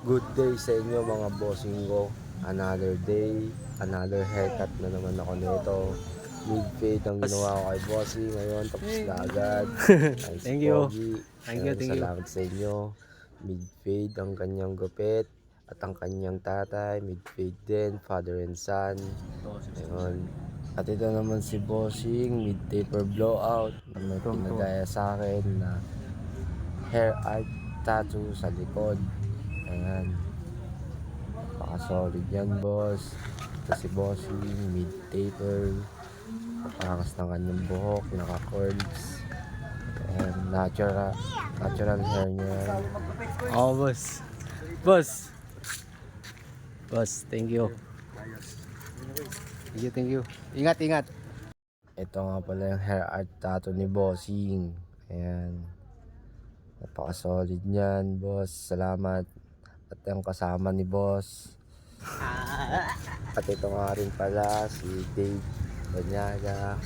Good day sa inyo mga bossing ko. Another day, another haircut na naman ako nito. Mid-fade ang ginawa ko kay bossing ngayon. Tapos na agad. Thank you. Thank you. Salamat sa inyo. Mid-fade ang kanyang gupit. At ang kanyang tatay, mid-fade din, father and son. Ayun. At ito naman si bossing, mid-taper blowout. May pinagaya sa akin na hair art tattoo sa likod. Ayan. Napaka-solid yan, boss. Ito si bossing, mid-taper. Papakas ng kanyang buhok, naka-curls. Ayan, natural hair niya. Oh, boss. Boss. Boss, thank you. Thank you. Ingat, ingat. Ito nga pala yung hair art tattoo ni bossing. Ayan. Napaka-solid niyan, boss. Salamat. At yung kasama ni boss. At ito nga rin pala si Dave Banyaga.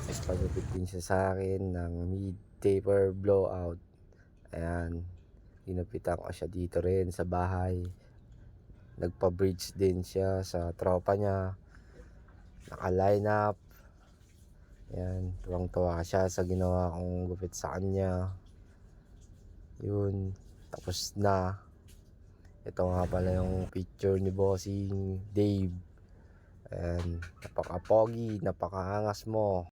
Nagpagupit din siya sa akin ng mid-taper blowout. Ayan. Ginupitan ko siya dito rin sa bahay. Nagpa-bridge din siya sa tropa niya. Naka-line up. Ayan. Tuwang-tuwa siya sa ginawa kong gupit sa kanya. Yun. Tapos na. Ito nga pala yung picture ni bossing Dave. Ayan. Napaka-pogi. Napaka-angas mo.